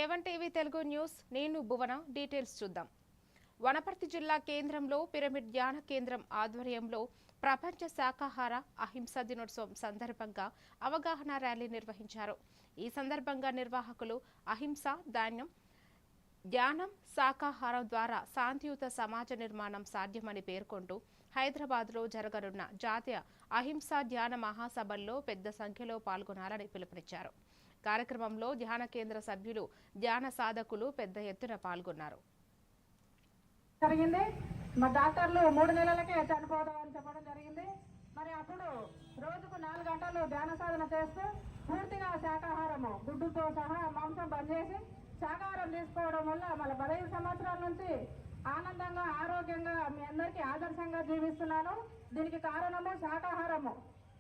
A1 TV Telugu news నేను భువన details చూద్దాం. వనపర్తి జిల్లా కేంద్రంలో పిరమిడ్ ధ్యాన కేంద్రం ఆధ్వర్యంలో ప్రపంచ శాకాహార అహింసా దినోత్సవం సందర్భంగా అవగాహన ర్యాలీ నిర్వహించారు. ఈ సందర్భంగా నిర్వాహకులు అహింస ధ్యానం శాకాహారం ద్వారా శాంతియుత సమాజ నిర్మాణం సాధ్యమని పేర్కొంటూ హైదరాబాద్లో జరగనున్న జాతీయ అహింసా ధ్యాన మహాసభల్లో పెద్ద సంఖ్యలో పాల్గొనాలని పిలుపునిచ్చారు. కార్యక్రమంలో ధ్యాన కేంద్ర సభ్యులు ధ్యాన సాధకులు పెద్ద ఎత్తున పాల్గొన్నారు. మా డాక్టర్లు 3 నెలలకే చనిపోదామని చెప్పడం జరిగింది. మరి అప్పుడు రోజుకు 4 గంటలు ధ్యాన సాధన చేస్తూ పూర్తిగా శాకాహారము గుడ్డుతో సహా మాంసం బంద్ చేసి శాకాహారం తీసుకోవడం వల్ల మన 15 సంవత్సరాల నుంచి ఆనందంగా ఆరోగ్యంగా మీ అందరికీ ఆదర్శంగా జీవిస్తున్నాను. దీనికి కారణము శాకాహారము.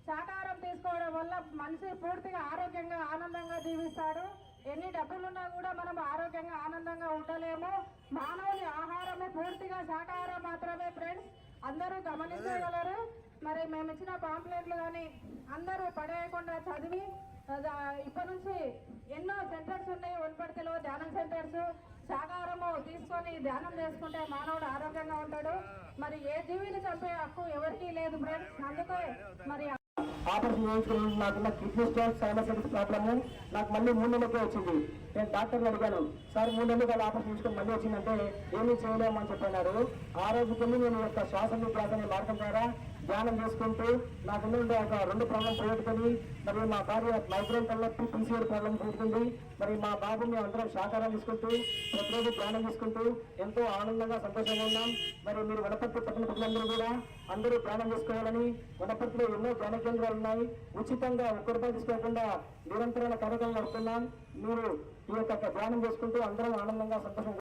శాకాహారం తీసుకోవడం వల్ల మనిషి పూర్తిగా ఆరోగ్యంగా ఆనందంగా జీవిస్తాడు. ఎన్ని డబ్బులున్నా కూడా మనం ఆరోగ్యంగా ఆనందంగా ఉండలేము. మానవుని ఆహారము పూర్తిగా శాకాహారం మాత్రమే. ఫ్రెండ్స్ అందరూ గమనించగలరు. మరి మేము ఇచ్చిన పాంప్లెట్లు కానీ అందరూ పడేయకుండా చదివి ఇప్పటి నుంచి ఎన్నో సెంటర్స్ ఉన్నాయి. వనపర్తిలో ధ్యానం సెంటర్స్. శాకాహారము తీసుకొని ధ్యానం చేసుకుంటే మానవుడు ఆరోగ్యంగా ఉంటాడు. మరి ఏ జీవిని చంపే హక్కు ఎవరికీ లేదు ఫ్రెండ్స్. అందుకే మరి ఆపరేషన్ చేయించుకుని నాకున్న కిడ్నీ స్టోన్స్ సైనసైటిస్ ప్రాబ్లము నాకు మళ్ళీ 3 నెలలకే వచ్చింది. నేను డాక్టర్ని అడిగాను, సార్ 3 నెలలు వాళ్ళు ఆపరేషన్ చేసుకుని మళ్ళీ వచ్చిందంటే ఏమీ చేయలేమని చెప్పన్నారు. ఆ రోజుకెళ్ళి నేను యొక్క శ్వాస నిశ్వాస మార్గం ద్వారా ధ్యానం చేసుకుంటూ నాకు ఉండే ఒక 2 ప్రాబ్లం పోగొట్టుకొని మరి మా భార్య మైగ్రేన్ తలనొప్పి పీసీఆర్ ప్రాబ్లం పోగొట్టుకుంది. మరి మా బాబు మేము అందరం శాకాహారం తీసుకుంటూ ప్రతిరోజు ధ్యానం తీసుకుంటూ ఎంతో ఆనందంగా సంతోషంగా ఉన్నాం. మరి మీరు వనపర్తి పట్టణ ప్రజలందరూ కూడా అందరూ ధ్యానం చేసుకోవాలని, వనపర్తిలో ఎన్నో ధ్యాన కేంద్రాలు ఉన్నాయి. ఉచితంగా 1 రూపాయి తీసుకోకుండా నిరంతరాల కార్యక్రమం నడుస్తున్నాం. మీరు ఈ యొక్క ధ్యానం చేసుకుంటూ అందరం ఆనందంగా సంతోషంగా.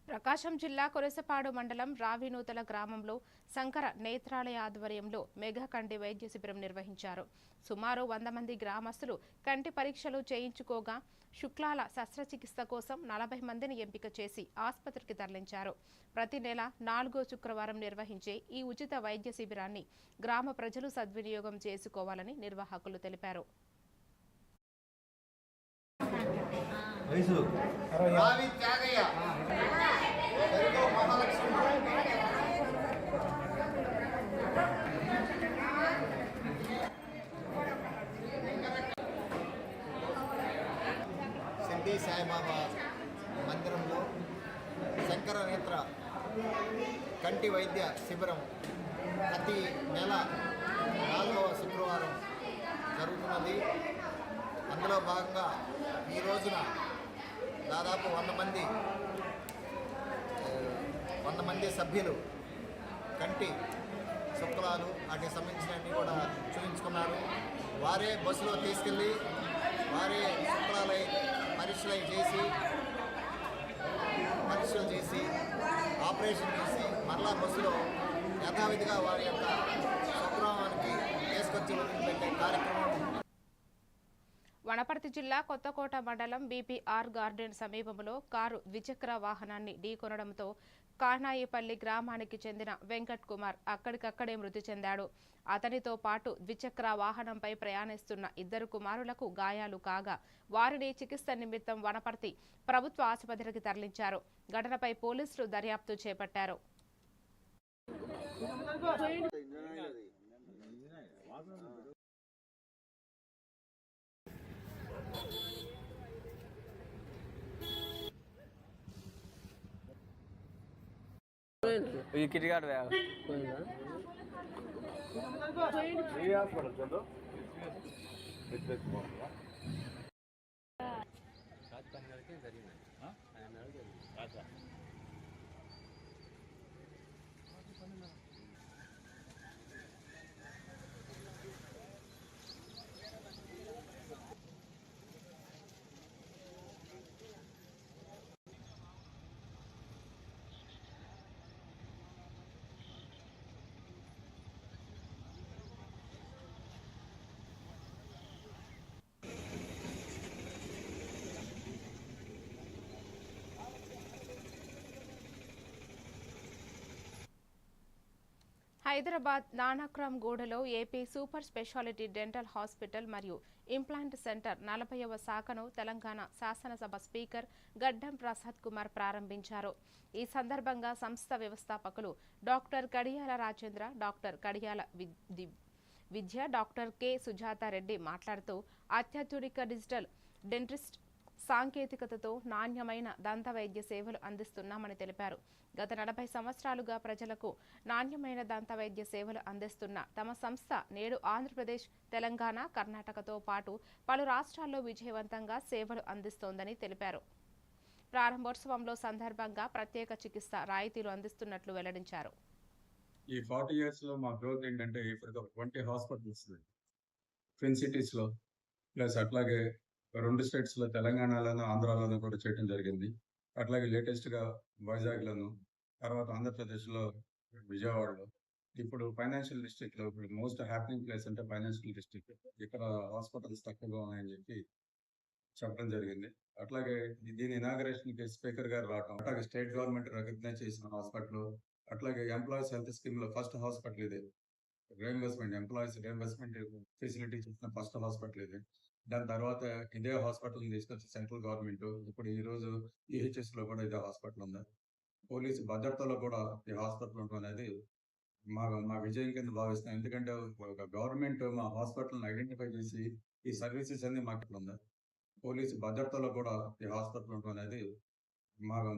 ప్రకాశం జిల్లా కొరసపాడు మండలం రావినూతల గ్రామంలో శంకర నేత్రాలయ ఆధ్వర్యంలో మెగా కంటి వైద్య శిబిరం నిర్వహించారు. సుమారు 100 మంది గ్రామస్తులు కంటి పరీక్షలు చేయించుకోగా శుక్లాల శస్త్రచికిత్స కోసం 40 మందిని ఎంపిక చేసి ఆసుపత్రికి తరలించారు. ప్రతి నెల 4వ శుక్రవారం నిర్వహించే ఈ ఉచిత వైద్య శిబిరాన్ని గ్రామ ప్రజలు సద్వినియోగం చేసుకోవాలని నిర్వాహకులు తెలిపారు. సిద్ధి సాయిబాబా మందిరంలో శంకర నేత్ర కంటి వైద్య శిబిరం ప్రతి నెల 4వ శుక్రవారం జరుగుతున్నది. అందులో భాగంగా ఈ రోజున దాదాపు 100 మంది సభ్యులు కంటి శుక్లాలు వాటికి సంబంధించినవన్నీ కూడా చూపించుకున్నారు. వారే బస్సులో తీసుకెళ్ళి వారే శుక్లాలై పరీక్షలు చేసి ఆపరేషన్ చేసి మరలా బస్సులో యథావిధిగా వారి యొక్క స్వగ్రామానికి తీసుకొచ్చి వదిలిపెట్టే కార్యక్రమం. వనపర్తి జిల్లా కొత్తకోట మండలం బీపీఆర్ గార్డెన్ సమీపంలో కారు ద్విచక్ర వాహనాన్ని ఢీకొనడంతో కానాయిపల్లి గ్రామానికి చెందిన వెంకట్ కుమార్ అక్కడికక్కడే మృతి చెందాడు. అతనితో పాటు ద్విచక్ర వాహనంపై ప్రయాణిస్తున్న 2 కుమారులకు గాయాలు కాగా వారిని చికిత్స నిమిత్తం వనపర్తి ప్రభుత్వ ఆసుపత్రికి తరలించారు. ఘటనపై పోలీసులు దర్యాప్తు చేపట్టారు. కిటికాడు హైదరాబాద్ నానక్రామ్ గూడలో AP super speciality dental hospital మరియు ఇంప్లాంట్ సెంటర్ 40వ శాఖను తెలంగాణ శాసనసభ స్పీకర్ గడ్డం ప్రసాద్ కుమార్ ప్రారంభించారు. ఈ సందర్భంగా సంస్థ వ్యవస్థాపకులు డాక్టర్ కడియాల రాజేంద్ర, డాక్టర్ కడియాల విద్య, డాక్టర్ కె సుజాతారెడ్డి మాట్లాడుతూ అత్యాధునిక డిజిటల్ డెంటిస్ట్ సాంకేతికతతో నాణ్యమైన దంత వైద్య సేవలు అందిస్తున్నామని తెలిపారు. గత 40 సంవత్సరాలుగా ప్రజలకు నాణ్యమైన దంత వైద్య సేవలు అందిస్తున్న తమ సంస్థ నేడు ఆంధ్రప్రదేశ్, తెలంగాణ, కర్ణాటకతో పాటు పలు రాష్ట్రాల్లో విజయవంతంగా సేవలు అందిస్తోందని తెలిపారు. ప్రారంభోత్సవంలో సందర్భంగా ప్రత్యేక చికిత్స రాయితీలు అందిస్తున్నట్లు వెల్లడించారు. ఈ 40 years లో మా గ్రోత్ ఏంటంటే ఇప్పుడు 20 హాస్పిటల్స్ ట్విన్ సిటీస్ లో ప్లస్ అట్లాగే 2 స్టేట్స్ లో తెలంగాణలోను ఆంధ్రాలోను కూడా చేయడం జరిగింది. అట్లాగే లేటెస్ట్ గా వైజాగ్ లోను, తర్వాత ఆంధ్రప్రదేశ్ లో విజయవాడలో, ఇప్పుడు ఫైనాన్షియల్ డిస్ట్రిక్ట్ లో ఇప్పుడు మోస్ట్ హ్యాపీనింగ్ ప్లేస్ అంటే ఫైనాన్షియల్ డిస్ట్రిక్ట్. ఇక్కడ హాస్పిటల్స్ తక్కువగా ఉన్నాయని చెప్పి చెప్పడం జరిగింది. అట్లాగే దీని ఇనాగరేషన్ కి స్పీకర్ గారు రావడం, అట్లాగే స్టేట్ గవర్నమెంట్ రికగ్నైజ్ చేసిన హాస్పిటల్, అట్లాగే ఎంప్లాయీస్ హెల్త్ స్కీమ్ లో ఫస్ట్ హాస్పిటల్ ఇది. రీఎంబర్స్మెంట్, ఎంప్లాయీస్ రీఎంబర్స్మెంట్ ఫెసిలిటీ ఇచ్చిన ఫస్ట్ హాస్పిటల్ ఇది. దాని తర్వాత ఇదే హాస్పిటల్ తీసుకొచ్చి సెంట్రల్ గవర్నమెంట్ ఇప్పుడు ఈ రోజు ఈహెచ్ఎస్ లో కూడా ఇదే హాస్పిటల్ ఉంది. పోలీసు భద్రతలో కూడా ఈ హాస్పిటల్ ఉంటుంది అనేది మా విజయం కింద భావిస్తాం. ఎందుకంటే ఒక గవర్నమెంట్ మా హాస్పిటల్ని ఐడెంటిఫై చేసి ఈ సర్వీసెస్ అన్ని మాకు ఉంది. పోలీసు భద్రతలో కూడా ఈ హాస్పిటల్ ఉంటుంది అనేది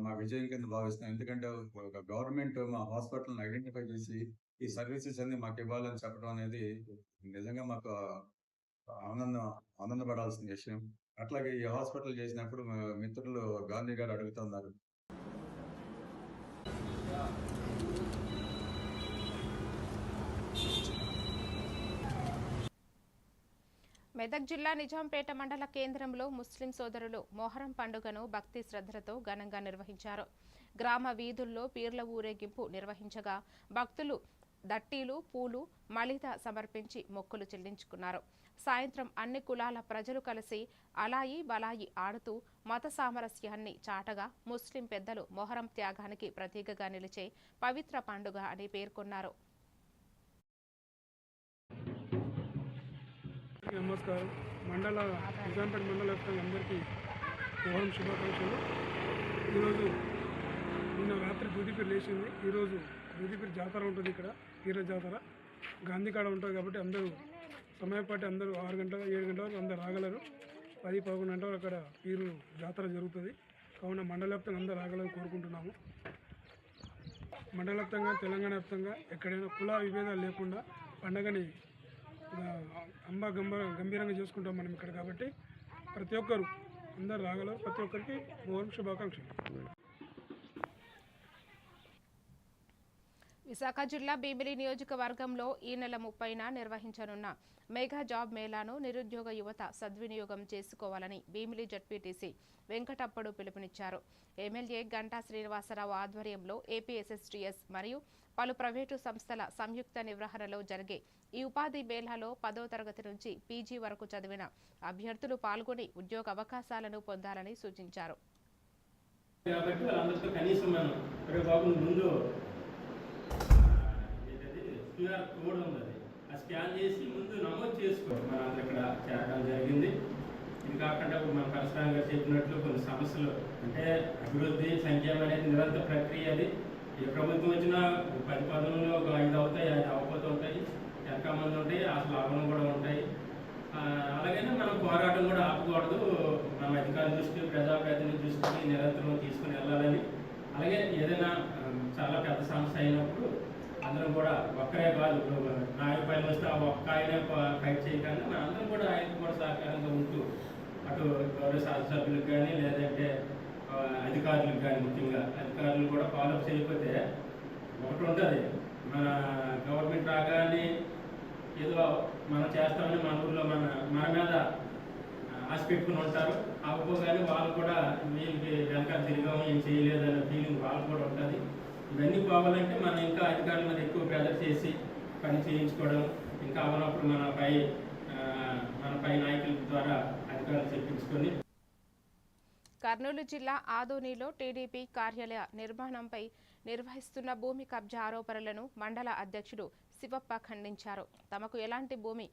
మా విజయం కింద భావిస్తాం. ఎందుకంటే ఒక గవర్నమెంట్ మా హాస్పిటల్ని ఐడెంటిఫై చేసి ఈ సర్వీసెస్ అన్ని మాకు ఇవ్వాలని చెప్పడం అనేది నిజంగా మాకు ఆనందపడాల్సిన విషయం. అట్లాగే ఈ హాస్పిటల్ చేసినప్పుడు మా మిత్రులు గాంధీ గారు అడుగుతున్నారు, మెదక్ జిల్లా నిజాంపేట మండల కేంద్రంలో ముస్లిం సోదరులు మొహరం పండుగను భక్తి శ్రద్ధలతో ఘనంగా నిర్వహించారు. గ్రామ వీధుల్లో పీర్ల ఊరేగింపు నిర్వహించగా భక్తులు దట్టీలు, పూలు, మలిద సమర్పించి మొక్కులు చెల్లించుకున్నారు. సాయంత్రం అన్ని కులాల ప్రజలు కలిసి అలాయి బలాయి ఆడుతూ మత సామరస్యాన్ని చాటగా ముస్లిం పెద్దలు మొహరం త్యాగానికి ప్రతీకగా నిలిచే పవిత్ర పండుగ అని పేర్కొన్నారు. నమస్కారం. నిజాంపేట మండల వ్యాప్తంగా అందరికీ మొహరం శుభాకాంక్షలు. ఈరోజు నిన్న రాత్రి దూదిపేట లేచింది. ఈరోజు దూదిపేట జాతర ఉంటుంది. ఇక్కడ పీర్ల జాతర గాంధీకాడ ఉంటుంది కాబట్టి అందరూ సమయపాటి అందరూ 6 గంటల 7 గంటల వరకు అందరూ రాగలరు. 10-11 గంటల వరకు అక్కడ పీరు జాతర జరుగుతుంది. కావున మండల వ్యాప్తంగా అందరూ రాగలని కోరుకుంటున్నాము. మండల వ్యాప్తంగా, తెలంగాణ వ్యాప్తంగా ఎక్కడైనా కుల విభేదాలు లేకుండా పండగని గంభీరంగా చేసుకుంటాం మనం ఇక్కడ. కాబట్టి ప్రతి ఒక్కరు అందరు రాగలరు. ప్రతి ఒక్కరికి మొహరం శుభాకాంక్షలు. విశాఖ జిల్లా భీమిలి నియోజకవర్గంలో ఈ నెల 30న నిర్వహించనున్న మెగా జాబ్ మేళాను నిరుద్యోగ యువత సద్వినియోగం చేసుకోవాలని భీమిలి జడ్పీటీసీ వెంకటప్పడు పిలుపునిచ్చారు. ఎమ్మెల్యే గంటా శ్రీనివాసరావు ఆధ్వర్యంలో ఏపీఎస్ఎస్టీఎస్ మరియు పలు ప్రైవేటు సంస్థల సంయుక్త నిర్వహణలో జరిగే ఈ ఉపాధి మేళాలో 10వ తరగతి నుంచి పీజీ వరకు చదివిన అభ్యర్థులు పాల్గొని ఉద్యోగ అవకాశాలను పొందాలని సూచించారు. స్కాన్ చేసి ముందు నమోదు చేసుకోవాలి. మన ఇక్కడ చేరడం జరిగింది. ఇది కాకుండా మన పరశురామ్ గారు చెప్పినట్లు కొన్ని సమస్యలు అంటే అభివృద్ధి, సంక్షేమం అనేది నిరంతర ప్రక్రియ. అది ఏ ప్రభుత్వం వచ్చినా 10 పదవుల్లో ఒక 5 అవుతాయి, 5 అవ్వకపోతే అవుతాయి, ఎంత మంది ఉంటాయి, అసలు లాభం కూడా ఉంటాయి. అలాగనే మనం పోరాటం కూడా ఆపకూడదు. మన అధికారుల దృష్టి, ప్రజాప్రతినిధి దృష్టిని నిరంతరం తీసుకుని వెళ్ళాలని. అలాగే ఏదైనా చాలా పెద్ద సమస్య అయినప్పుడు అందరం కూడా ఒక్కరే కాదు, నాయకు పైన వస్తే ఆ ఒక్క ఆయనే ఫైట్ చేయకుండా మన అందరం కూడా ఆయనకు కూడా సహకారంగా ఉంటూ అటు గౌరవ శాసనసభ్యులకు కానీ లేదంటే అధికారులకు కానీ, ముఖ్యంగా అధికారులు కూడా ఫాలోఅప్ చేయకపోతే ఒకటి ఉంటుంది, మన గవర్నమెంట్ రాగానే ఏదో మనం చేస్తామని మన ఊళ్ళో మన మీద ఆశ పెట్టుకుని ఉంటారు. అవ్వగానే వాళ్ళు కూడా వీళ్ళకి వెనకాల తిరిగాము, ఏం చేయలేదన్న ఫీలింగ్ వాళ్ళు కూడా ఉంటుంది. ఇవన్నీ పోవాలంటే మనం ఇంకా అధికారుల మీద ఎక్కువ ప్రెజర్ చేసి పని చేయించుకోవడం, ఇంకా అవనప్పుడు మన పై నాయకుల ద్వారా అధికారులు చెప్పించుకొని కర్నూలు జిల్లా ఆదోనిలో టీడీపీ కార్యాలయ నిర్మాణంపై నిర్వహిస్తున్న భూమి కబ్జా ఆరోపణలను మండల అధ్యక్షుడు శివప్ప ఖండించారు. తమకు ఎలాంటి భూమి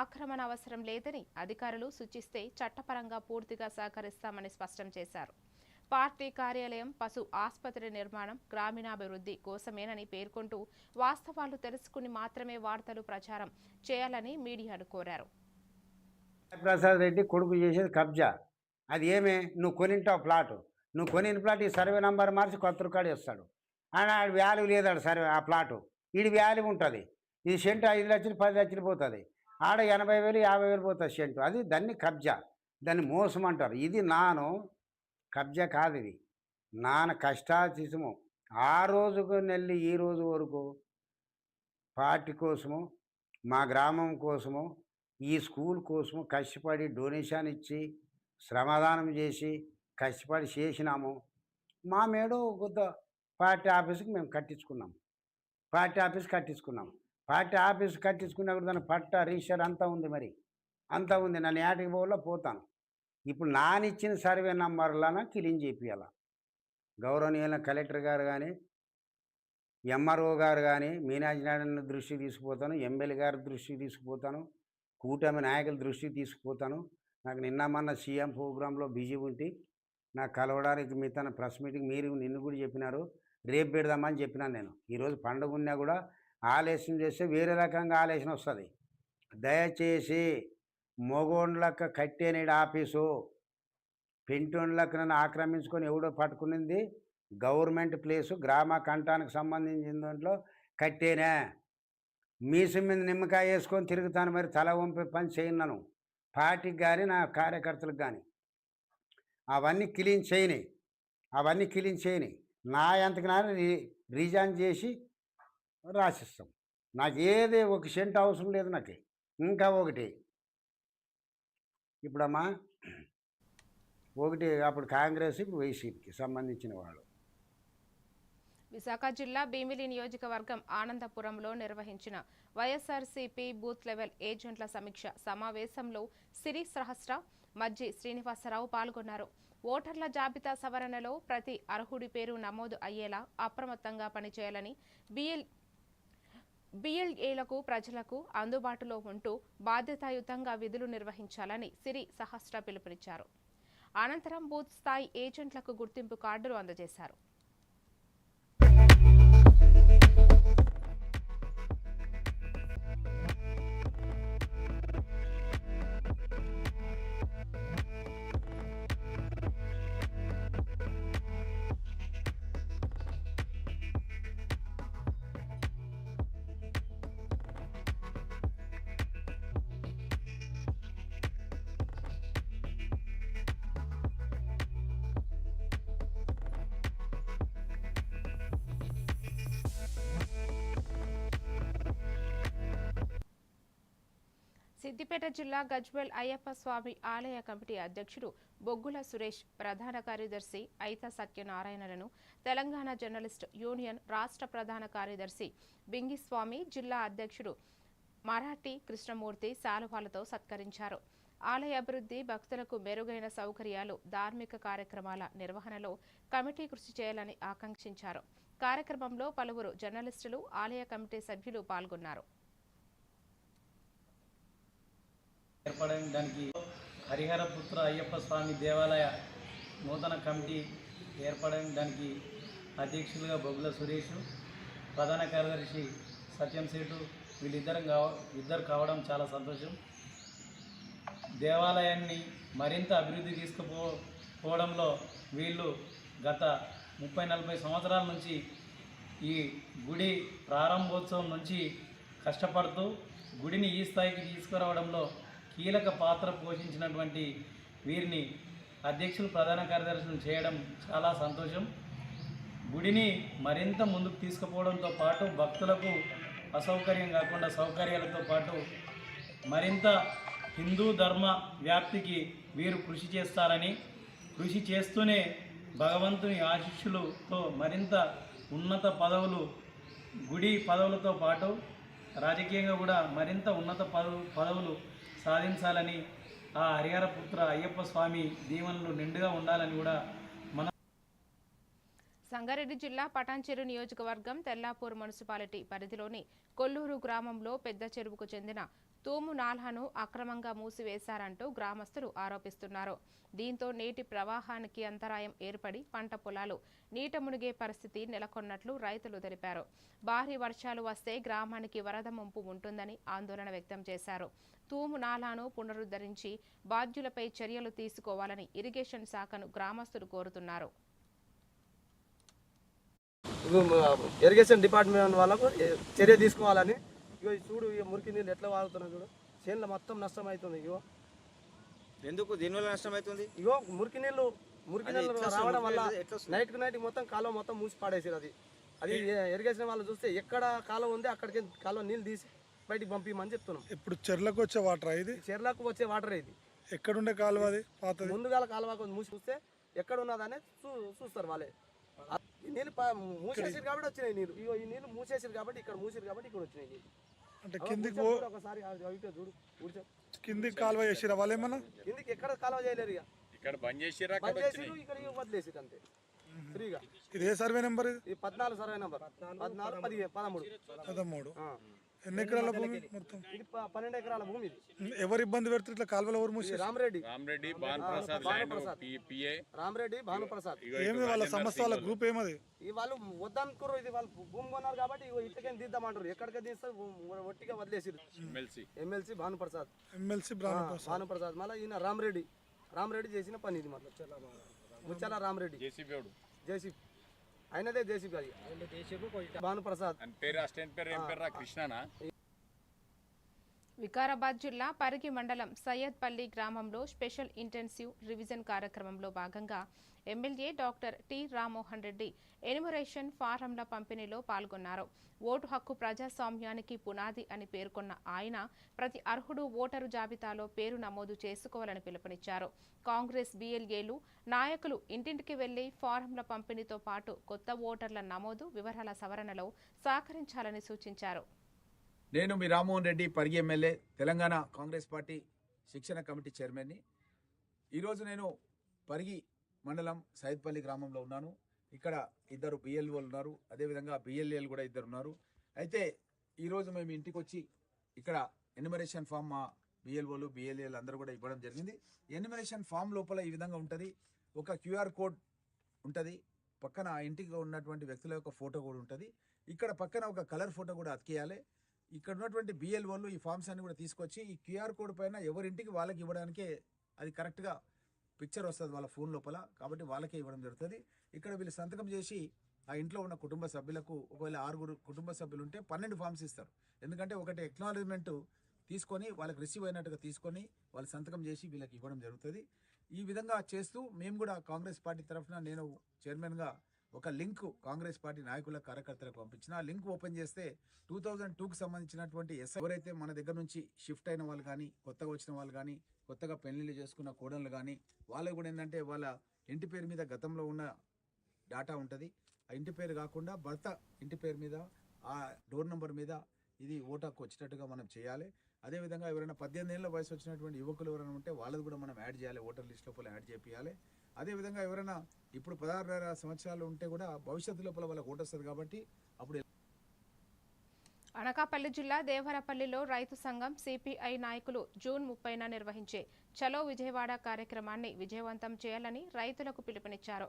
ఆక్రమణ అవసరం లేదని అధికారులు సూచిస్తే చట్టపరంగా పూర్తిగా సహకరిస్తామని స్పష్టం చేశారు. పార్టీ కార్యాలయం, పశు ఆసుపత్రి నిర్మాణం గ్రామీణాభివృద్ధి కోసమేనని పేర్కొంటూ వాస్తవాలు తెలుసుకుని మాత్రమే వార్తలు ప్రచారం చేయాలని మీడియాను కోరారు. ప్రసాద్ రెడ్డి కొడుకు చేసేది కబ్జా. అది ఏమే, నువ్వు కొనింటావు ప్లాటు, నువ్వు కొనిన ప్లాట్ ఈ సర్వే నంబర్ మార్చి కొత్త రికార్డు ఇస్తాడు. ఆయన వాల్యూ లేదాడు సర్వే ఆ ప్లాటు, వీడి వాల్యూ ఉంటుంది. ఇది సెంటు 5 లక్షలు 10 లక్షలు పోతుంది, ఆడ 80,000 50,000 పోతుంది సెంటు. అది దాన్ని కబ్జా, దాన్ని మోసం అంటారు. ఇది నాను కబ్జా కాదు, ఇది నాన్న కష్టాతీతము. ఆ రోజుకు నెల్లి ఈ రోజు వరకు పార్టీ కోసము, మా గ్రామం కోసము, ఈ స్కూల్ కోసము కష్టపడి డొనేషన్ ఇచ్చి శ్రమదానం చేసి కష్టపడి చేసినాము. మా మేడు కొద్ద పార్టీ ఆఫీస్కి మేము కట్టించుకున్నాము. పార్టీ ఆఫీస్ కట్టించుకున్నా కూడా దాని పట్ట రిజిస్టర్ అంతా ఉంది, మరి అంతా ఉంది. నన్ను ఏటికి పోలో పోతాను. ఇప్పుడు నానిచ్చిన సర్వే నంబర్లన క్లీన్ చేపియాల. గౌరవనీయుల కలెక్టర్ గారు కానీ, ఎంఆర్ఓ గారు కానీ, మీనాజీ నాయుడు దృష్టికి తీసుకుపోతాను, ఎమ్మెల్యే గారి దృష్టికి తీసుకుపోతాను, కూటమి నాయకుల దృష్టికి తీసుకుపోతాను. నాకు నిన్న మొన్న సీఎం ప్రోగ్రాంలో బిజీ ఉంటే నాకు కలవడానికి మిగతా ప్రెస్ మీటింగ్ మీరు నిన్ను కూడా చెప్పినారు, రేపు పెడదామని చెప్పినాను నేను. ఈరోజు పండుగ ఉన్నా కూడా ఆలస్యం చేస్తే వేరే రకంగా ఆలస్యం వస్తుంది. దయచేసి మొగోండ్లక్క కట్టేనేడు ఆఫీసు, పెంటోండ్లక్క నన్ను ఆక్రమించుకొని ఎవడో పట్టుకునింది గవర్నమెంట్ ప్లేసు, గ్రామ కంఠానికి సంబంధించిన దాంట్లో కట్టేనే. మీసం మీద నిమ్మకాయ వేసుకొని తిరుగుతాను, మరి తల వంపే పని చేయను. పార్టీకి కానీ నా కార్యకర్తలకు కానీ అవన్నీ క్లీన్ చేయని నా ఎంతకు నా రిజైన్ చేసి రాసిస్తాం. నాకు ఏది ఒక సెంట్ అవసరం లేదు. నాకు ఇంకా ఒకటి ఇప్పుడమ్మా, ఒకటి అప్పుడు కాంగ్రెస్, ఇప్పుడు వైసీపీకి సంబంధించిన వాళ్ళు. విశాఖ జిల్లా భీమిలి నియోజకవర్గం ఆనందపురంలో నిర్వహించిన వైఎస్ఆర్సీపీ బూత్ లెవెల్ ఏజెంట్ల సమీక్ష సమావేశంలో సిరి సహస్ర, మజ్జి శ్రీనివాసరావు పాల్గొన్నారు. ఓటర్ల జాబితా సవరణలో ప్రతి అర్హుడి పేరు నమోదు అయ్యేలా అప్రమత్తంగా పనిచేయాలని, బిఎల్ఏలకు ప్రజలకు అందుబాటులో ఉంటూ బాధ్యతాయుతంగా విధులు నిర్వహించాలని సిరి సహస్ర పిలుపునిచ్చారు. అనంతరం బూత్ స్థాయి ఏజెంట్లకు గుర్తింపు కార్డులు అందజేశారు. సిద్దిపేట జిల్లా గజ్వేల్ అయ్యప్ప స్వామి ఆలయ కమిటీ అధ్యక్షుడు బొగ్గుల సురేష్, ప్రధాన కార్యదర్శి ఐత సత్యనారాయణలను తెలంగాణ జర్నలిస్ట్ యూనియన్ రాష్ట్ర ప్రధాన కార్యదర్శి బింగిస్వామి, జిల్లా అధ్యక్షుడు మరాఠీ కృష్ణమూర్తి శాలువాలతో సత్కరించారు. ఆలయ అభివృద్ధి, భక్తులకు మెరుగైన సౌకర్యాలు, ధార్మిక కార్యక్రమాల నిర్వహణలో కమిటీ కృషి చేయాలని ఆకాంక్షించారు. కార్యక్రమంలో పలువురు జర్నలిస్టులు, ఆలయ కమిటీ సభ్యులు పాల్గొన్నారు. ఏర్పడడానికి హరిహరపుత్ర అయ్యప్ప స్వామి దేవాలయ నూతన కమిటీ ఏర్పడడానికి అధ్యక్షులుగా బొగ్గుల సురేష్, ప్రధాన కార్యదర్శి సత్యం సేటు వీళ్ళిద్దరు కావడం చాలా సంతోషం. దేవాలయాన్ని మరింత అభివృద్ధి తీసుకుపోవడంలో వీళ్ళు గత 30-40 సంవత్సరాల నుంచి ఈ గుడి ప్రారంభోత్సవం నుంచి కష్టపడుతూ గుడిని ఈ స్థాయికి తీసుకురావడంలో కీలక పాత్ర పోషించినటువంటి వీరిని అధ్యక్షులు, ప్రధాన కార్యదర్శులు చేయడం చాలా సంతోషం. గుడిని మరింత ముందుకు తీసుకుపోవడంతో పాటు భక్తులకు అసౌకర్యం కాకుండా సౌకర్యాలతో పాటు మరింత హిందూ ధర్మ వ్యాప్తికి వీరు కృషి చేస్తారని, కృషి చేస్తూనే భగవంతుని ఆశీస్సులతో మరింత ఉన్నత పదవులు, గుడి పదవులతో పాటు రాజకీయంగా కూడా మరింత ఉన్నత పదవులు సాధించాలని ఆ హరిహర పుత్ర అయ్యప్ప స్వామి దీవెనలు నిండుగా ఉండాలని కూడా మన సంగారెడ్డి జిల్లా పటాన్చెరు నియోజకవర్గం తెల్లాపూర్ మున్సిపాలిటీ పరిధిలోని కొల్లూరు గ్రామంలో పెద్ద చెరువుకు చెందిన తూము నాలాను అక్రమంగా మూసివేశారంటూ గ్రామస్తులు ఆరోపిస్తున్నారు. దీంతో నీటి ప్రవాహానికి అంతరాయం ఏర్పడి పంట పొలాలు నీట మునిగే పరిస్థితి నెలకొన్నట్లు రైతులు తెలిపారు. భారీ వర్షాలు వస్తే గ్రామానికి వరద ముంపు ఉంటుందని ఆందోళన వ్యక్తం చేశారు. తూము నాలాను పునరుద్ధరించి బాధ్యులపై చర్యలు తీసుకోవాలని ఇరిగేషన్ శాఖను గ్రామస్తులు కోరుతున్నారు. ఇరిగేషన్ డిపార్ట్మెంట్ వాళ్ళకు చర్య తీసుకోవాలని. ఇగో చూడు మురికి నీళ్ళు ఎట్లా వాడుతున్నాయి చూడు, చేనులో మొత్తం నష్టం అవుతుంది. ఇగో ఎందుకు దీనివల్ల నష్టం అవుతుంది? ఇగో మురికి నీళ్ళు రావడం వల్ల నైట్ మొత్తం కాలువ మొత్తం మూసి పాడేసారు. అది ఇరిగేషన్ వాళ్ళు చూస్తే ఎక్కడ కాలువ ఉంది అక్కడికి కాలువ నీళ్ళు తీసి బయటికి పంపించమని చెప్తున్నాం. ఇప్పుడు చెర్లకు వచ్చే వాటర్ ఇది, చెర్లకు వచ్చే వాటర్ ఇది. ఎక్కడుండే కాలువ అది పాతది, ముందుగాల కాలువ మూసి చూస్తే ఎక్కడ ఉన్నదనే చూస్తారు వాళ్ళే. ఈ నీళ్ళు మూసేసారు కాబట్టి వచ్చినాయి నీళ్ళు. ఇగో ఈ నీళ్ళు మూసేసారు కాబట్టి ఇక్కడ మూసారు కాబట్టి ఇక్కడ వచ్చినాయి. అంటే కిందికి ఒకసారి చూడు కిందికి కాలువ చేసిరా వాళ్ళు ఏమన్నా? కిందికి ఎక్కడ కాలువ చేయలేరు, ఇక ఇక్కడ బంద్ చేసిరా, ఇక్కడ వదిలేసారు అంతే ఫ్రీగా. ఇది ఏ సర్వే నెంబర్? ఇది 14 సర్వే నెంబర్, 14, 13. ఎన్ని ఎకరాల భూమి మొత్తం? ఇది 12 ఎకరాల భూమి. ఇది ఎవరు ఇబ్బంది పెడుతుంది ఇట్లా కాలువలు? ఎవరు మూసి? రామరెడ్డి భానుప్రసాద్. ఏమి వాళ్ళ సంస్థ, వాళ్ళ గ్రూప్ ఏమది? ఈ వాళ్ళు వద్దనుకోరు, ఇది వాళ్ళు భూమి కొన్నారు కాబట్టి ఇటుకేం తీద్దామంటారు. ఎక్కడికి తీస్తారు ఒట్టిగా వదిలేసారు. ఎమ్మెల్సీ భానుప్రసాద్. మళ్ళీ ఈయన రామరెడ్డి చేసిన పని ఇది. ముచ్చాల రామరెడ్డి జేసీబీ అయినదే జేసీబీ భానుప్రసాద్. వికారాబాద్ జిల్లా పరిగి మండలం సయ్యద్పల్లి గ్రామంలో స్పెషల్ ఇంటెన్సివ్ రివిజన్ కార్యక్రమంలో భాగంగా MLA doctor T Rammohan Reddy enumeration ఫారంల పంపిణీలో పాల్గొన్నారు. ఓటు హక్కు ప్రజాస్వామ్యానికి పునాది అని పేర్కొన్న ఆయన ప్రతి అర్హుడు ఓటరు జాబితాలో పేరు నమోదు చేసుకోవాలని పిలుపునిచ్చారు. కాంగ్రెస్ బీఎల్ఏలు నాయకులు ఇంటింటికి వెళ్లి ఫారంల పంపిణీతో పాటు కొత్త ఓటర్ల నమోదు వివరాల సవరణలో సహకరించాలని సూచించారు. నేను మీ రామ్మోహన్ రెడ్డి, పరిగి ఎమ్మెల్యే, తెలంగాణ కాంగ్రెస్ పార్టీ శిక్షణ కమిటీ చైర్మన్ని. ఈరోజు నేను పరిగి మండలం సయ్యద్పల్లి గ్రామంలో ఉన్నాను. ఇక్కడ 2 బిఎల్ఓలు ఉన్నారు, అదేవిధంగా బిఎల్ఏలు కూడా 2 ఉన్నారు. అయితే ఈరోజు మేము ఇంటికి వచ్చి ఇక్కడ ఎన్యుమరేషన్ ఫామ్ మా బిఎల్ఓలు బిఎల్ఏలు అందరూ కూడా ఇవ్వడం జరిగింది. ఎన్యుమరేషన్ ఫామ్ లోపల ఈ విధంగా ఉంటుంది. ఒక క్యూఆర్ కోడ్ ఉంటుంది, పక్కన ఆ ఇంటికి ఉన్నటువంటి వ్యక్తుల యొక్క ఫోటో కూడా ఉంటుంది. ఇక్కడ పక్కన ఒక కలర్ ఫోటో కూడా అతికేయాలి. ఇక్కడ ఉన్నటువంటి బిఎల్ఓలు ఈ ఫామ్స్ అన్ని కూడా తీసుకొచ్చి ఈ క్యూఆర్ కోడ్ పైన ఎవరింటికి వాళ్ళకి ఇవ్వడానికే అది కరెక్ట్గా పిక్చర్ వస్తుంది వాళ్ళ ఫోన్ లోపల, కాబట్టి వాళ్ళకే ఇవ్వడం జరుగుతుంది. ఇక్కడ వీళ్ళు సంతకం చేసి ఆ ఇంట్లో ఉన్న కుటుంబ సభ్యులకు, ఒకవేళ 6 కుటుంబ సభ్యులు ఉంటే 12 ఫామ్స్ ఇస్తారు. ఎందుకంటే ఒకటి ఎక్నాలజ్మెంట్ తీసుకొని వాళ్ళకి రిసీవ్ అయినట్టుగా తీసుకొని వాళ్ళు సంతకం చేసి వీళ్ళకి ఇవ్వడం జరుగుతుంది. ఈ విధంగా చేస్తూ మేము కూడా కాంగ్రెస్ పార్టీ తరఫున నేను చైర్మన్గా ఒక లింక్ కాంగ్రెస్ పార్టీ నాయకుల కార్యకర్తలకు పంపించిన. ఆ లింక్ ఓపెన్ చేస్తే 2002కు సంబంధించినటువంటి ఎవరైతే మన దగ్గర నుంచి షిఫ్ట్ అయిన వాళ్ళు కానీ, కొత్తగా వచ్చిన వాళ్ళు కానీ, కొత్తగా పెళ్లిళ్ళు చేసుకున్న కోడళ్ళు కానీ, వాళ్ళకు కూడా ఏంటంటే వాళ్ళ ఇంటి పేరు మీద గతంలో ఉన్న డాటా ఉంటుంది. ఆ ఇంటి పేరు కాకుండా భర్త ఇంటి పేరు మీద, ఆ డోర్ నెంబర్ మీద ఇది ఓటాకు వచ్చేటట్టుగా మనం చేయాలి. అదేవిధంగా ఎవరైనా 18 ఏళ్ళ వయసు వచ్చినటువంటి యువకులు ఎవరైనా ఉంటే వాళ్ళది కూడా మనం యాడ్ చేయాలి, ఓటర్ లిస్ట్ లోపల యాడ్ చేయాలి. అదేవిధంగా ఎవరైనా ఇప్పుడు 16 సంవత్సరాలు ఉంటే కూడా భవిష్యత్తు లోపల వాళ్ళకి ఓటు వస్తుంది కాబట్టి అప్పుడు. అనకాపల్లి జిల్లా దేవరపల్లిలో రైతు సంఘం సిపిఐ నాయకులు జూన్ 30న నిర్వహించే చలో విజయవాడ కార్యక్రమాన్ని విజయవంతం చేయాలని రైతులకు పిలుపునిచ్చారు.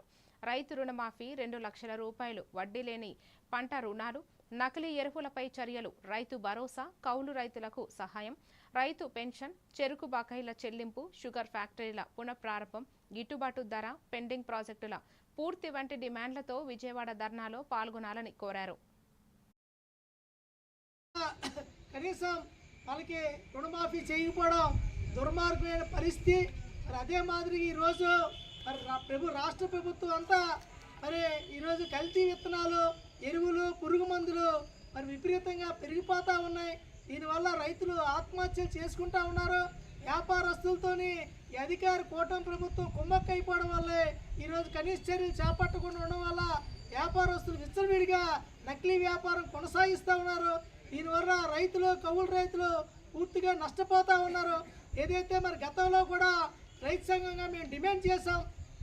రైతు రుణమాఫీ, 2 లక్షల రూపాయలు వడ్డీ లేని పంట రుణాలు, నకిలీ ఎరువులపై చర్యలు, రైతు భరోసా, కౌలు రైతులకు సహాయం, రైతు పెన్షన్, చెరుకు బకాయిల చెల్లింపు, షుగర్ ఫ్యాక్టరీల పునఃప్రారంభం, గిట్టుబాటు ధర, పెండింగ్ ప్రాజెక్టుల పూర్తి వంటి డిమాండ్లతో విజయవాడ ధర్నాలో పాల్గొనాలని కోరారు. కనీసం వాళ్ళకి రుణమాఫీ చేయకపోవడం దుర్మార్గమైన పరిస్థితి. మరి అదే మాదిరి ఈరోజు మరి రాష్ట్ర ప్రభుత్వం అంతా మరి ఈరోజు కల్తీ విత్తనాలు, ఎరువులు, పురుగు మందులు మరి విపరీతంగా పెరిగిపోతూ ఉన్నాయి. దీనివల్ల రైతులు ఆత్మహత్యలు చేసుకుంటూ ఉన్నారు. వ్యాపారస్తులతోని ఈ అధికార కూటమి ప్రభుత్వం కుమ్మక్కైపోవడం వల్లే ఈరోజు కనీస చర్యలు చేపట్టకుండా ఉండడం వల్ల వ్యాపారస్తులు విచ్చలవిడిగా నకిలీ వ్యాపారం కొనసాగిస్తూ ఉన్నారు. దీనివల్ల రైతులు, కౌలు రైతులు పూర్తిగా నష్టపోతూ ఉన్నారు. ఏదైతే మరి గతంలో కూడా రైతు సంఘంగా మేము డిమాండ్ చేసాం,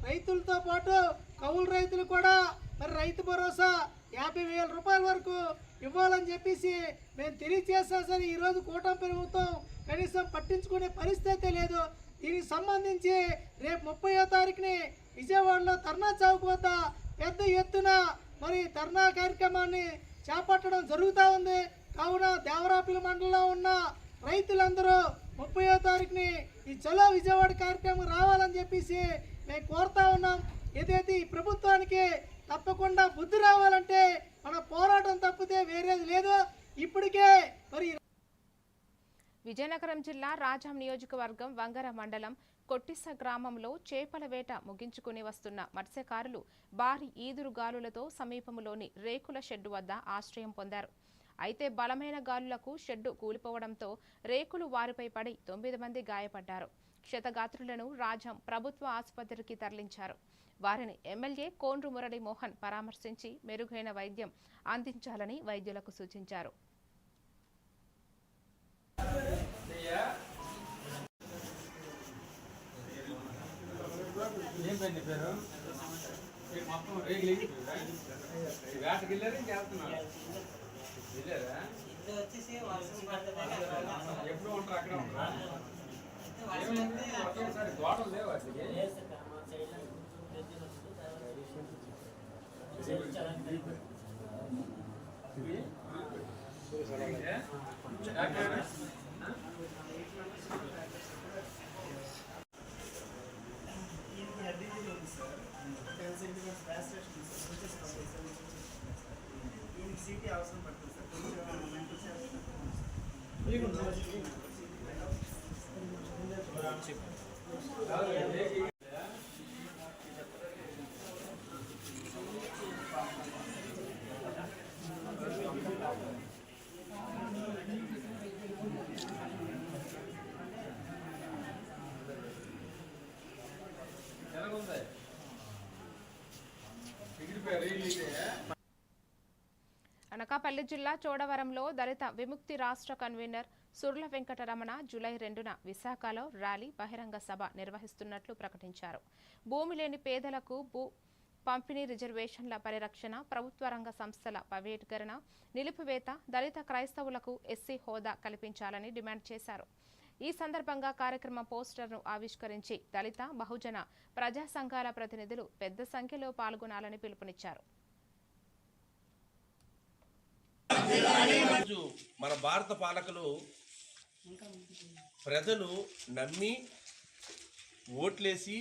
రైతులతో పాటు కౌలు రైతులు కూడా మరి రైతు భరోసా 50,000 రూపాయల వరకు ఇవ్వాలని చెప్పేసి మేము తెలియజేసినా సరే ఈరోజు కూటమి ప్రభుత్వం కనీసం పట్టించుకునే పరిస్థితి లేదు. దీనికి సంబంధించి రేపు 30వ తారీఖుని విజయవాడలో ధర్నా చౌక్ వద్ద పెద్ద ఎత్తున మరి ధర్నా కార్యక్రమాన్ని చేపట్టడం జరుగుతూ ఉంది. కావున దేవరాపల్లి మండలంలో ఉన్న రైతులందరూ 30వ తారీఖుని ఈ చలో విజయవాడ కార్యక్రమం రావాలని చెప్పేసి మేము కోరుతా ఉన్నాం. ఏదైతే ఈ ప్రభుత్వానికి తప్పకుండా బుద్ధి రావాలంటే మన పోరాటం తప్పితే వేరేది లేదు. ఇప్పటికే మరి విజయనగరం జిల్లా రాజాం నియోజకవర్గం వంగర మండలం కొట్టిస గ్రామంలో చేపల వేట ముగించుకుని వస్తున్న మత్స్యకారులు భారీ ఈదురుగాలులతో సమీపంలోని రేకుల షెడ్డు వద్ద ఆశ్రయం పొందారు. అయితే బలమైన గాలులకు షెడ్డు కూలిపోవడంతో రేకులు వారిపై పడి 9 మంది గాయపడ్డారు. క్షతగాత్రులను రాజాం ప్రభుత్వ ఆసుపత్రికి తరలించారు. వారిని ఎమ్మెల్యే కోండ్రు మురళీ మోహన్ పరామర్శించి మెరుగైన వైద్యం అందించాలని వైద్యులకు సూచించారు. ఎప్పుడు ఉంటారు అక్కడ గోడలు లేవు అవసరం పడుతుంది సార్. అనకాపల్లి జిల్లా చోడవరంలో దళిత విముక్తి రాష్ట్ర కన్వీనర్ సుర్ల వెంకటరమణ జూలై 2న విశాఖలో ర్యాలీ బహిరంగ సభ నిర్వహిస్తున్నట్లు ప్రకటించారు. భూమి లేని పేదలకు భూ పంపిణీ, రిజర్వేషన్ల పరిరక్షణ, ప్రభుత్వ రంగ సంస్థల ప్రైవేటీకరణ నిలిపివేత, దళిత క్రైస్తవులకు ఎస్సీ హోదా కల్పించాలని డిమాండ్ చేశారు. ఈ సందర్భంగా కార్యక్రమ పోస్టర్ను ఆవిష్కరించి దళిత, బహుజన ప్రజా సంఘాల ప్రతినిధులు పెద్ద సంఖ్యలో పాల్గొనాలని పిలుపునిచ్చారు. మన భారత పాలకులు ప్రజలు నమ్మి ఓట్లేసి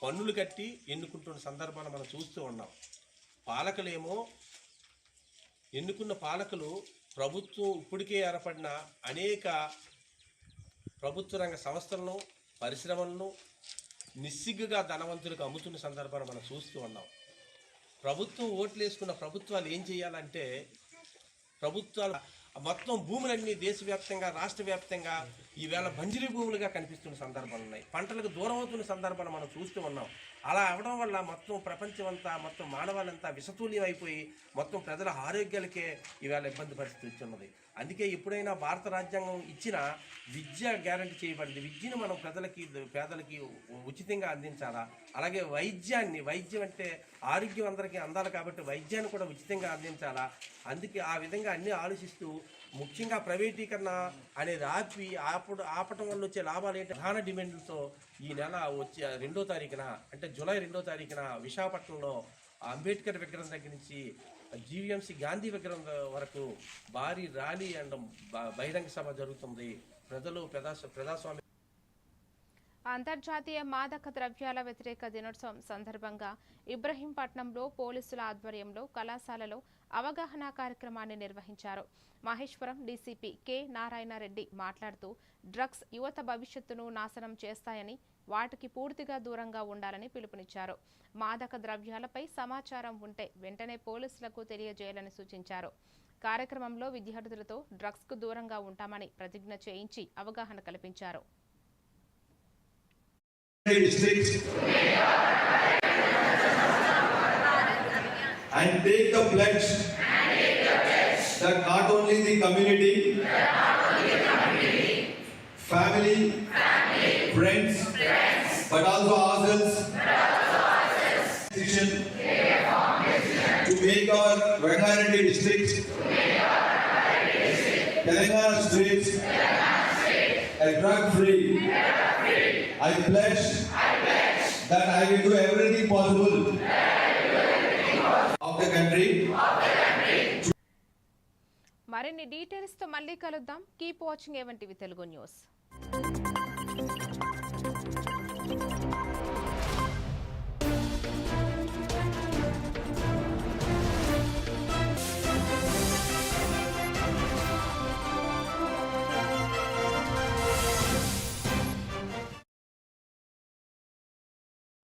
పన్నులు కట్టి ఎన్నుకుంటున్న సందర్భాన్ని మనం చూస్తూ ఉన్నాం. పాలకులేమో ఎన్నుకున్న పాలకులు ప్రభుత్వం ఇప్పటికే ఏర్పడిన అనేక ప్రభుత్వ రంగ సంస్థలను, పరిశ్రమలను నిస్సిగ్గుగా ధనవంతులకు అమ్ముతున్న సందర్భాన్ని మనం చూస్తూ ఉన్నాం. ప్రభుత్వం ఓట్లేసుకున్న ప్రభుత్వాలు ఏం చేయాలంటే ప్రభుత్వాలు మొత్తం భూములన్నీ దేశవ్యాప్తంగా, రాష్ట్ర వ్యాప్తంగా ఈవేళ బంజరీ భూములుగా కనిపిస్తున్న సందర్భాలు ఉన్నాయి. పంటలకు దూరం అవుతున్న సందర్భాన్ని మనం చూస్తూ ఉన్నాం. అలా అవడం వల్ల మొత్తం ప్రపంచం అంతా, మొత్తం మానవాళ్ళంతా విషతూల్యం అయిపోయి మొత్తం ప్రజల ఆరోగ్యాలకే ఈవేళ ఇబ్బంది పరిస్థితి వచ్చిన్నది. అందుకే ఎప్పుడైనా భారత రాజ్యాంగం ఇచ్చిన విద్య గ్యారంటీ చేయబడింది. విద్యను మనం పేదలకి ఉచితంగా అందించాలా. అలాగే వైద్యం అంటే ఆరోగ్యం అందరికీ అందాలి కాబట్టి వైద్యాన్ని కూడా ఉచితంగా అందించాలా. అందుకే ఆ విధంగా అన్నీ ఆలోచిస్తూ ముఖ్యంగా ప్రైవేటీకరణ అనేది ఆపటం వల్ల వచ్చే లాభాలు ఏంటి ప్రధాన డిమాండ్లతో ఈ నెల వచ్చే 2వ తారీఖున అంటే జూలై 2వ తారీఖున విశాఖపట్నంలో అంబేద్కర్ విగ్రహం దగ్గర నుంచి జీవీఎంసీ గాంధీ విగ్రహం వరకు భారీ ర్యాలీ అండ్ బహిరంగ సభ జరుగుతుంది. ప్రజలు ప్రజాస్వామ్య అంతర్జాతీయ మాదక ద్రవ్యాల వ్యతిరేక దినోత్సవం సందర్భంగా ఇబ్రహీంపట్నంలో పోలీసుల ఆధ్వర్యంలో కళాశాలలో అవగాహన కార్యక్రమాన్ని నిర్వహించారు. మహేశ్వరం డీసీపీ కె నారాయణరెడ్డి మాట్లాడుతూ డ్రగ్స్ యువత భవిష్యత్తును నాశనం చేస్తాయని, వాటికి పూర్తిగా దూరంగా ఉండాలని పిలుపునిచ్చారు. మాదక ద్రవ్యాలపై సమాచారం ఉంటే వెంటనే పోలీసులకు తెలియజేయాలని సూచించారు. కార్యక్రమంలో విద్యార్థులతో డ్రగ్స్కు దూరంగా ఉంటామని ప్రతిజ్ఞ చేయించి అవగాహన కల్పించారు. And take the pledge that not only the community family, friends, but also ourselves, decision to make our Rangareddy district, Telangana state, a drug-free. I pledge that I will do everything possible of the country. మరిన్ని details తో మళ్ళీ కలుద్దాం. Keep watching A1 TV Telugu news.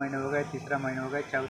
महीना हो गया, तीसरा महीना हो गया,